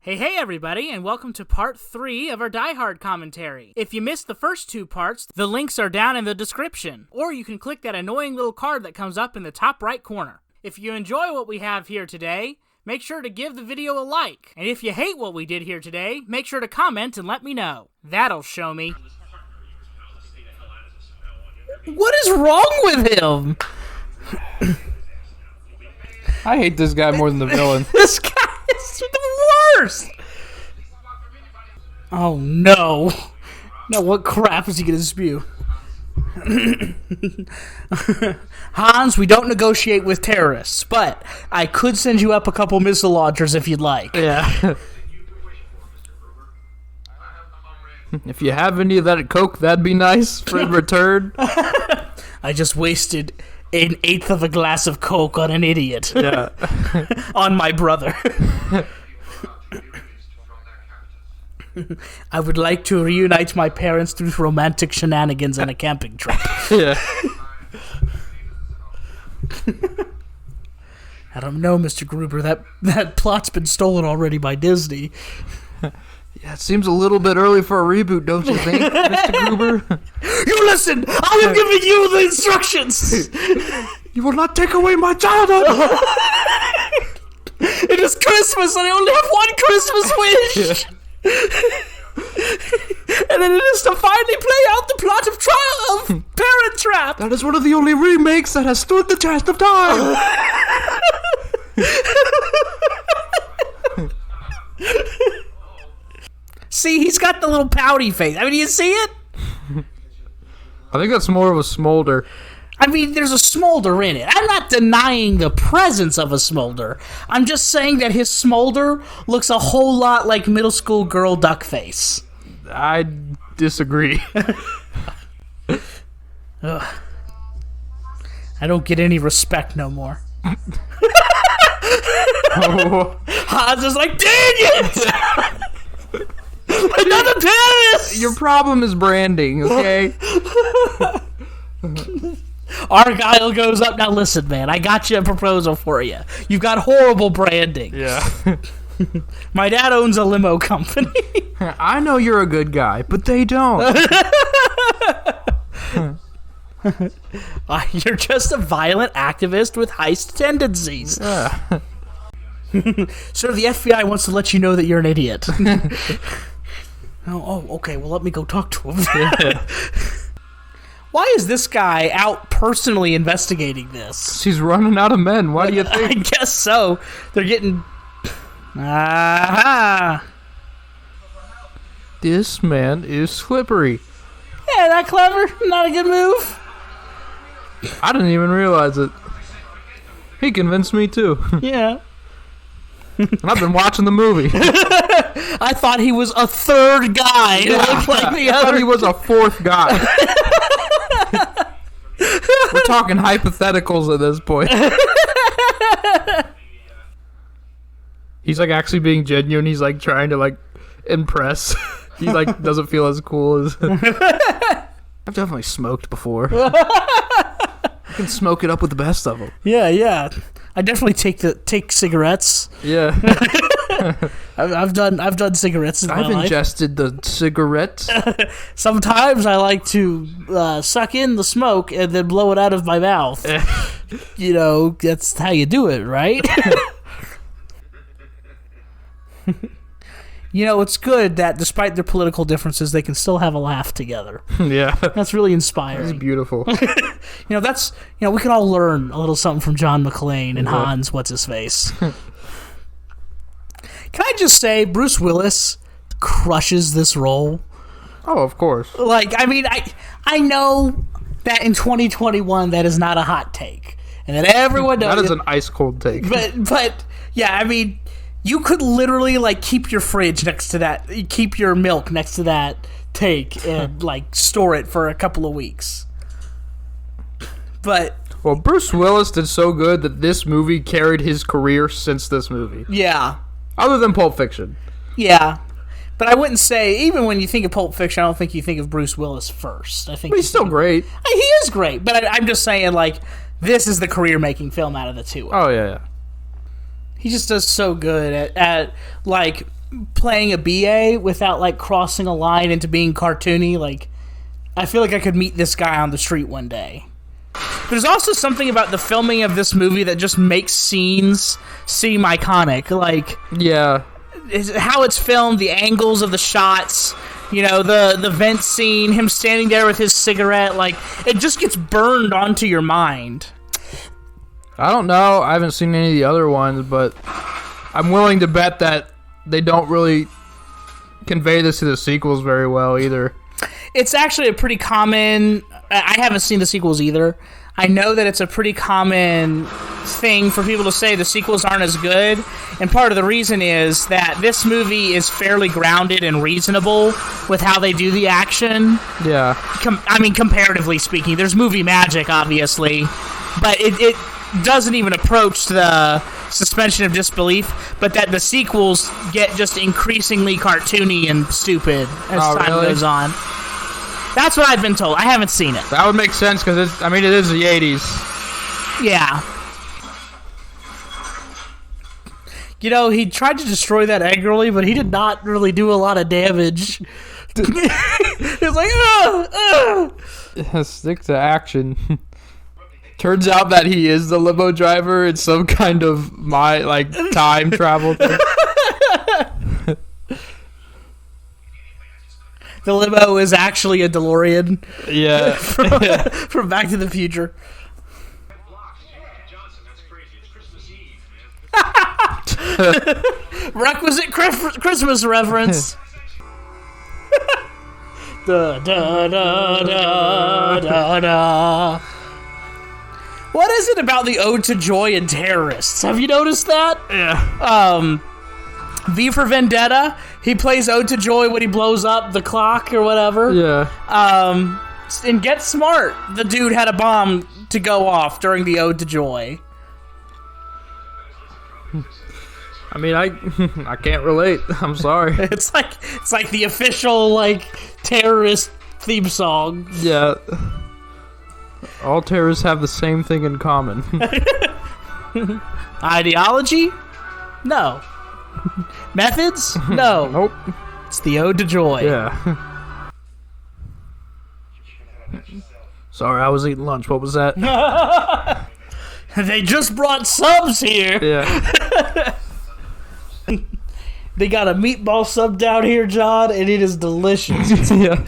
Hey everybody, and welcome to part 3 of our Die Hard commentary. If you missed the first 2 parts, the links are down in the description, or you can click that annoying little card that comes up in the top right corner. If you enjoy what we have here today, make sure to give the video a like, and if you hate what we did here today, make sure to comment and let me know. That'll show me. What is wrong with him? I hate this guy more than the villain. This guy is the worst. Oh no. Now what crap is he gonna spew? Hans, we don't negotiate with terrorists, but I could send you up a couple missile launchers if you'd like. Yeah. If you have any of that Coke, that'd be nice for in return. I just wasted an eighth of a glass of Coke on an idiot. Yeah. On my brother. I would like to reunite my parents through romantic shenanigans and a camping trip. Yeah. I don't know, Mr. Gruber. That plot's been stolen already by Disney. Yeah, it seems a little bit early for a reboot, don't you think, Mr. Gruber? You listen! I am giving you the instructions! You will not take away my childhood! It is Christmas and I only have one Christmas wish! Yeah. And then it is to finally play out the plot of Trial of Parent Trap! That is one of the only remakes that has stood the test of time! See, he's got the little pouty face. I mean, you see it? I think that's more of a smolder. I mean, there's a smolder in it. I'm not denying the presence of a smolder. I'm just saying that his smolder looks a whole lot like middle school girl duck face. I disagree. Ugh. I don't get any respect no more. Oh. Hans is like, dang it! Another Paris! Your problem is branding, okay? Argyle goes up. Now listen, man, I got you a proposal for you. You've got horrible branding. Yeah. My dad owns a limo company. I know you're a good guy, but they don't. You're just a violent activist with heist tendencies. Yeah. Sir, the FBI wants to let you know that you're an idiot. Oh, okay, well, let me go talk to him. Why is this guy out personally investigating this? She's running out of men. Why do you think? I guess so. They're getting... Aha! This man is slippery. Yeah, that clever? Not a good move? I didn't even realize it. He convinced me too. Yeah. And I've been watching the movie. I thought he was a third guy. Yeah, Looked like the I thought other. he was a fourth guy. We're talking hypotheticals at this point. He's like actually being genuine. He's like trying to like impress. He like doesn't feel as cool as. I've definitely smoked before. I can smoke it up with the best of them. Yeah. I definitely take cigarettes. Yeah. I've done cigarettes in my life. I've ingested the cigarette. Sometimes I like to suck in the smoke and then blow it out of my mouth. You know, that's how you do it, right? You know, it's good that despite their political differences, they can still have a laugh together. Yeah. That's really inspiring. That's beautiful. We can all learn a little something from John McClane and Hans, what's-his-face. Can I just say, Bruce Willis crushes this role? Oh, of course. Like, I mean, I know that in 2021 that is not a hot take. And that everyone knows That is an ice-cold take. But, yeah, I mean... You could literally, like, keep your fridge next to that, keep your milk next to that take and, like, store it for a couple of weeks. But... Well, Bruce Willis did so good that this movie carried his career since this movie. Yeah. Other than Pulp Fiction. Yeah. But I wouldn't say, even when you think of Pulp Fiction, I don't think you think of Bruce Willis first. I think But he's still great. He is great, but I'm just saying, like, this is the career-making film out of the two. Oh, yeah. He just does so good at like, playing a BA without like crossing a line into being cartoony. Like, I feel like I could meet this guy on the street one day. There's also something about the filming of this movie that just makes scenes seem iconic. Like, Yeah. how it's filmed, the angles of the shots, you know, the vent scene, him standing there with his cigarette, like, it just gets burned onto your mind. I don't know. I haven't seen any of the other ones, but I'm willing to bet that they don't really convey this to the sequels very well either. It's actually a pretty common... I haven't seen the sequels either. I know that it's a pretty common thing for people to say the sequels aren't as good, and part of the reason is that this movie is fairly grounded and reasonable with how they do the action. Yeah. Comparatively speaking. There's movie magic, obviously, but it doesn't even approach the suspension of disbelief, but that the sequels get just increasingly cartoony and stupid as time goes on. That's what I've been told. I haven't seen it. That would make sense because it is the 80s. Yeah. You know, he tried to destroy that angrily, but he did not really do a lot of damage. He's like, Stick to action. Turns out that he is the limo driver. It's some kind of time travel thing. The limo is actually a DeLorean. Yeah. from Back to the Future. Requisite Christmas reference. Da, da, da, da, da, da. What is it about the Ode to Joy and terrorists? Have you noticed that? Yeah. V for Vendetta, he plays Ode to Joy when he blows up the clock or whatever. Yeah. And Get Smart, the dude had a bomb to go off during the Ode to Joy. I mean, I can't relate. I'm sorry. It's like the official terrorist theme song. Yeah. All terrorists have the same thing in common. Ideology? No. Methods? No. Nope. It's the Ode to Joy. Yeah. Sorry, I was eating lunch. What was that? They just brought subs here. Yeah. They got a meatball sub down here, John, and it is delicious. Yeah.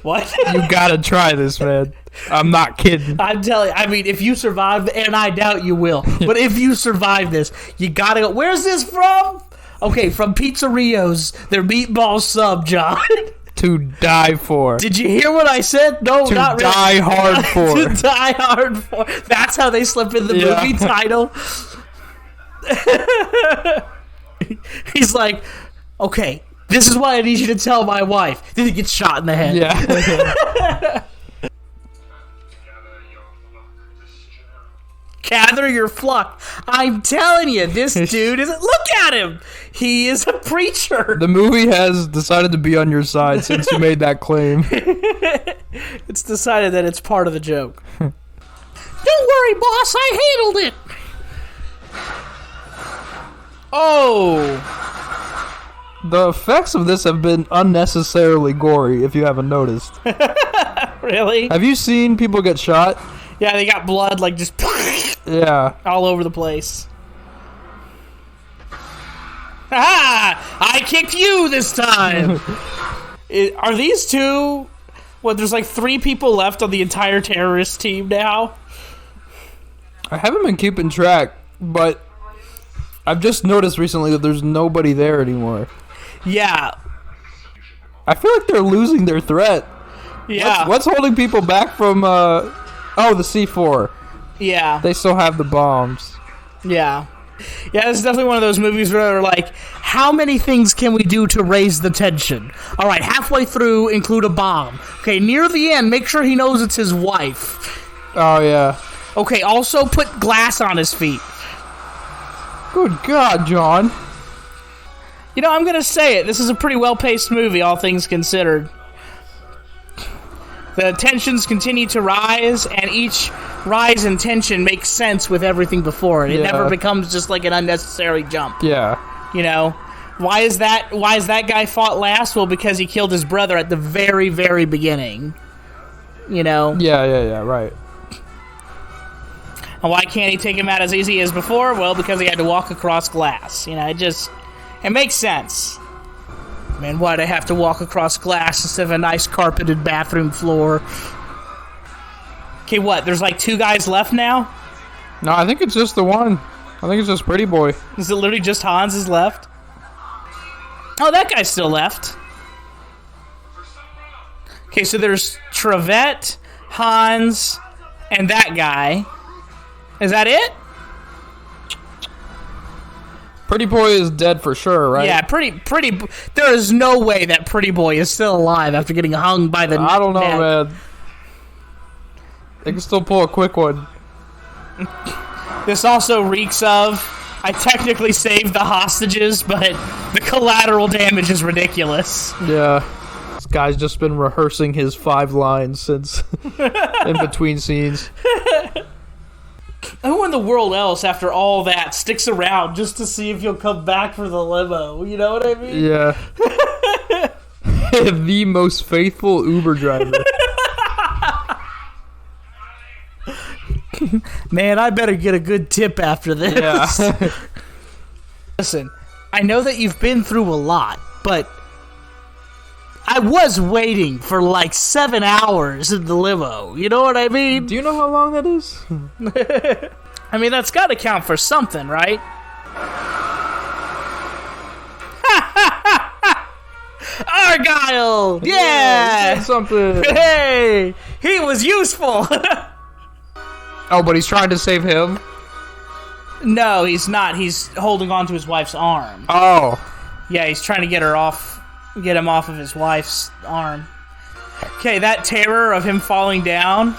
What? You gotta try this, man. I'm not kidding. I'm telling you, I mean, if you survive, and I doubt you will, but if you survive this, you gotta go. Where's this from? Okay, from Pizzerios, their meatball sub, John. To die for. Did you hear what I said? No, to not really. die hard for. To die hard for. That's how they slip in the movie title. He's like, okay, this is what I need you to tell my wife. Then he gets shot in the head. Yeah. Gather your flock. I'm telling you, this dude is... Look at him! He is a preacher. The movie has decided to be on your side since you made that claim. It's decided that it's part of the joke. Don't worry, boss. I handled it. Oh. The effects of this have been unnecessarily gory, if you haven't noticed. Really? Have you seen people get shot? Yeah, they got blood, just... Yeah. all over the place. Ha! I kicked you this time! Are these two... What, there's 3 people left on the entire terrorist team now? I haven't been keeping track, but I've just noticed recently that there's nobody there anymore. Yeah. I feel like they're losing their threat. Yeah. What's holding people back from, the C4? Yeah. They still have the bombs. Yeah. Yeah, this is definitely one of those movies where they're like, how many things can we do to raise the tension? All right, halfway through, include a bomb. Okay, near the end, make sure he knows it's his wife. Oh, yeah. Okay, also put glass on his feet. Good God, John. You know, I'm going to say it. This is a pretty well-paced movie, all things considered. The tensions continue to rise, and each rise in tension makes sense with everything before it. It never becomes just an unnecessary jump. Yeah. You know? Why is that guy fought last? Well, because he killed his brother at the very, very beginning. You know? Yeah, right. And why can't he take him out as easy as before? Well, because he had to walk across glass. You know, it makes sense. Man, why'd I have to walk across glass instead of a nice carpeted bathroom floor? Okay, what? There's like 2 guys left now? No, I think it's just the one. I think it's just Pretty Boy. Is it literally just Hans is left? Oh, that guy's still left. Okay, so there's Trevette, Hans, and that guy. Is that it? Pretty Boy is dead for sure, right? Yeah, pretty. There is no way that Pretty Boy is still alive after getting hung by the I don't know, neck. man. They can still pull a quick one. This also reeks of, I technically saved the hostages, but the collateral damage is ridiculous. Yeah. This guy's just been rehearsing his 5 lines since in between scenes. Who in the world else, after all that, sticks around just to see if you'll come back for the limo? You know what I mean? Yeah. The most faithful Uber driver. Man, I better get a good tip after this. Yeah. Listen, I know that you've been through a lot, but I was waiting for like 7 hours in the limo. You know what I mean? Do you know how long that is? I mean, that's got to count for something, right? Argyle! Yeah! Something. Hey! He was useful! Oh, but he's trying to save him? No, he's not. He's holding on to his wife's arm. Oh. Yeah, he's trying to get him off of his wife's arm. Okay, that terror of him falling down,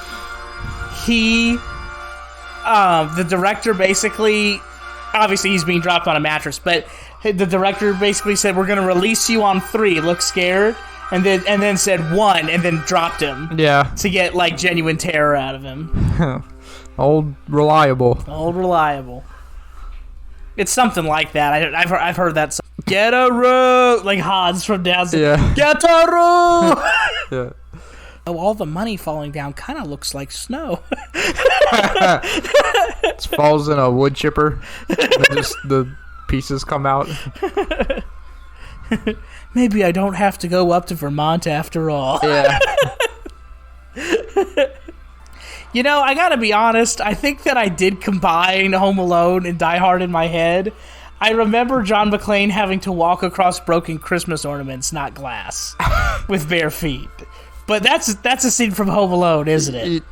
the director basically, obviously he's being dropped on a mattress, but the director basically said, we're going to release you on 3, look scared, and then said 1, and then dropped him. Yeah. To get, like, genuine terror out of him. Old reliable. Old reliable. It's something like that. I've heard that song. Get a room! Like Hans from downstairs. Yeah. Get a room! Yeah. Oh, all the money falling down kind of looks like snow. It falls in a wood chipper. And just the pieces come out. Maybe I don't have to go up to Vermont after all. Yeah. You know, I gotta be honest, I think that I did combine Home Alone and Die Hard in my head. I remember John McClane having to walk across broken Christmas ornaments, not glass, with bare feet. But that's a scene from Home Alone, isn't it?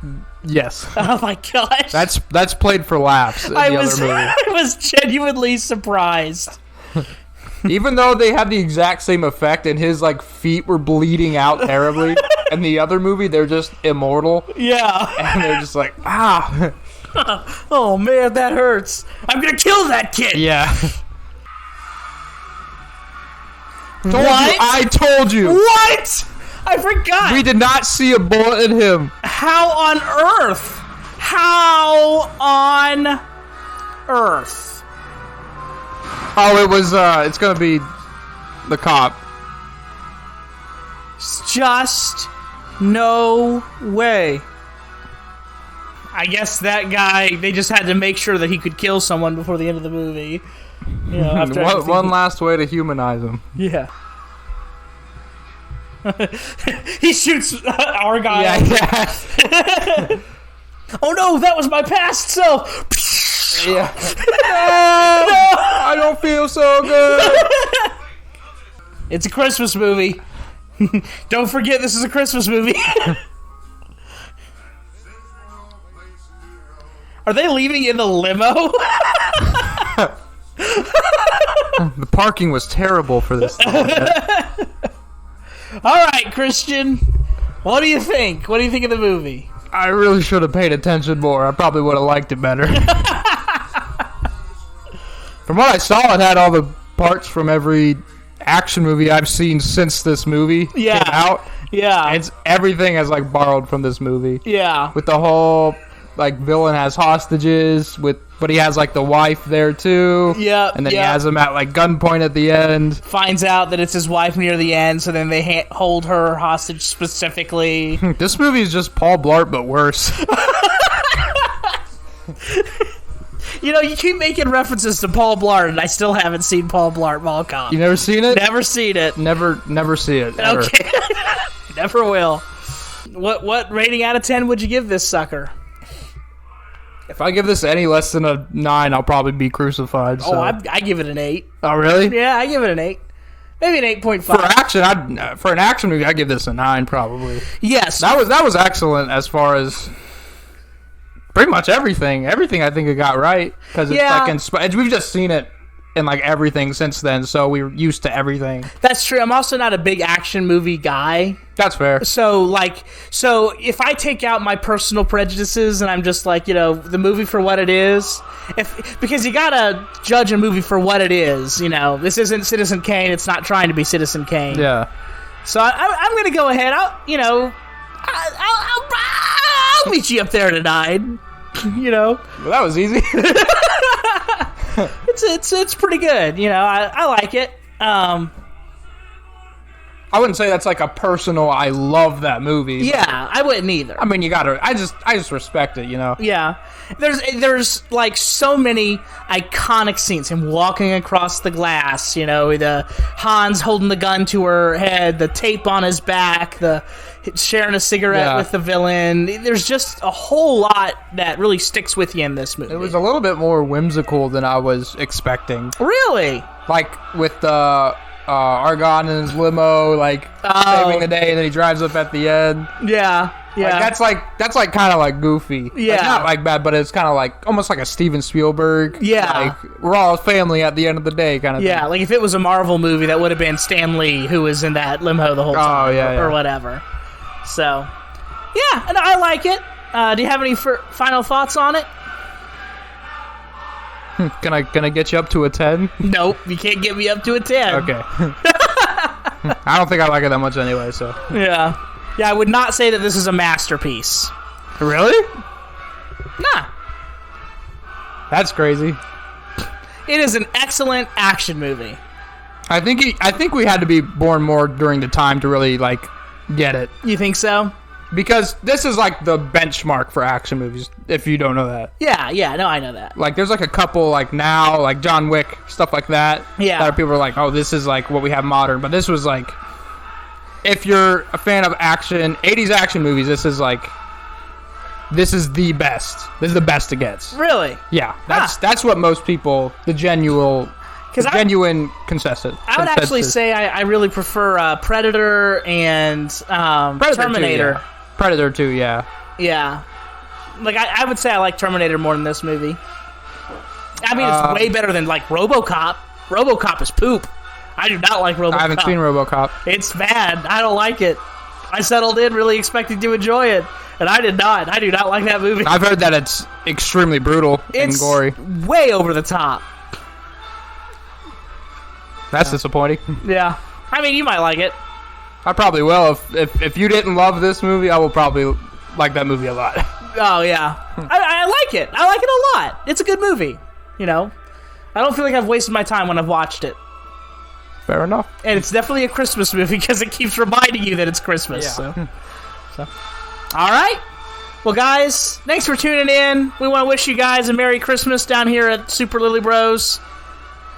Yes. Oh my gosh. That's played for laughs in the other movie. I was genuinely surprised. Even though they had the exact same effect and his like feet were bleeding out terribly, in the other movie they're just immortal. Yeah. And they're just like, ah. Oh man, that hurts. I'm gonna kill that kid. Yeah. What? I told you. What? I forgot. We did not see a bullet in him. How on earth? How on earth? Oh, it was, it's gonna be the cop. Just no way. I guess that guy, they just had to make sure that he could kill someone before the end of the movie. You know, after One last way to humanize him. Yeah. He shoots Argyle. Yeah. Oh no, that was my past self. Yeah. No, I don't feel so good. It's a Christmas movie. Don't forget this is a Christmas movie. Are they leaving in the limo? The parking was terrible for this thing. All right, Christian. What do you think? What do you think of the movie? I really should have paid attention more. I probably would have liked it better. From what I saw, it had all the parts from every action movie I've seen since this movie came out. Yeah. And everything has like borrowed from this movie. Yeah. With the whole like villain has hostages but he has like the wife there too. Yeah, and then he has him at like gunpoint at the end. Finds out that it's his wife near the end, so then they hold her hostage specifically. This movie is just Paul Blart but worse. You know, you keep making references to Paul Blart, and I still haven't seen Paul Blart Mall Cop. You never seen it? Never seen it. Never see it. Ever. Okay. Never will. What rating out of 10 would you give this sucker? If I give this any less than a 9, I'll probably be crucified. So. Oh, I give it an 8. Oh, really? Yeah, I give it an 8. Maybe an 8.5. For an action movie, I'd give this a 9 probably. Yes. That was excellent as far as pretty much everything. Everything I think it got right because it's like we've just seen it in like everything since then, so we're used to everything. That's true. I'm also not a big action movie guy. That's fair. So if I take out my personal prejudices and I'm just like, you know, the movie for what it is, because you gotta judge a movie for what it is, you know. This isn't Citizen Kane. It's not trying to be Citizen Kane. Yeah. So I'm gonna go ahead. I'll meet you up there at a 9. You know. Well, that was easy. It's pretty good. You know, I like it. I wouldn't say that's like a personal. I love that movie. Yeah, I wouldn't either. I mean, you gotta. I just respect it. You know. Yeah, there's like so many iconic scenes. Him walking across the glass. You know, the Hans holding the gun to her head, the tape on his back, the sharing a cigarette with the villain. There's just a whole lot that really sticks with you in this movie. It was a little bit more whimsical than I was expecting. Really? Like with the Argon in his limo, like saving the day, and then he drives up at the end. Yeah. Like, that's like kind of like goofy. Yeah. Like, not like bad, but it's kind of like almost like a Steven Spielberg. Yeah. Like we're all a family at the end of the day kind of thing. Yeah, like if it was a Marvel movie, that would have been Stan Lee who was in that limo the whole time, or whatever. So, yeah, and I like it. Do you have any final thoughts on it? Can I get you up to a 10? Nope, you can't get me up to a 10. Okay. I don't think I like it that much anyway, so. Yeah, I would not say that this is a masterpiece. Really? Nah. That's crazy. It is an excellent action movie. I think we had to be born more during the time to really like get it. You think so? Because this is like the benchmark for action movies, if you don't know that. Yeah, no, I know that. Like, there's like a couple, like now, like John Wick, stuff like that. Yeah. That people are like, oh, this is like what we have modern. But this was like, if you're a fan of action, 80s action movies, this is the best. This is the best it gets. Really? Yeah. That's what most people, the genuine consensus. I would actually say I really prefer Predator and Terminator. 2, yeah. Predator 2, yeah. Yeah. Like, I would say I like Terminator more than this movie. I mean, it's way better than, like, RoboCop. RoboCop is poop. I do not like RoboCop. I haven't seen RoboCop. It's bad. I don't like it. I settled in really expecting to enjoy it, and I did not. I do not like that movie. I've heard that it's extremely brutal and gory. It's way over the top. That's disappointing. Yeah. I mean, you might like it. I probably will. If you didn't love this movie, I will probably like that movie a lot. Oh, yeah. I like it. I like it a lot. It's a good movie. You know? I don't feel like I've wasted my time when I've watched it. Fair enough. And it's definitely a Christmas movie because it keeps reminding you that it's Christmas. Yeah. So. All right. Well, guys, thanks for tuning in. We want to wish you guys a Merry Christmas down here at Super Lilly Bros.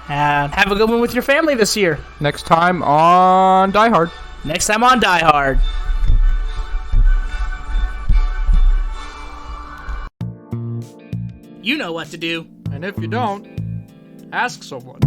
And have a good one with your family this year. Next time on Die Hard. Next time on Die Hard. You know what to do. And if you don't, ask someone.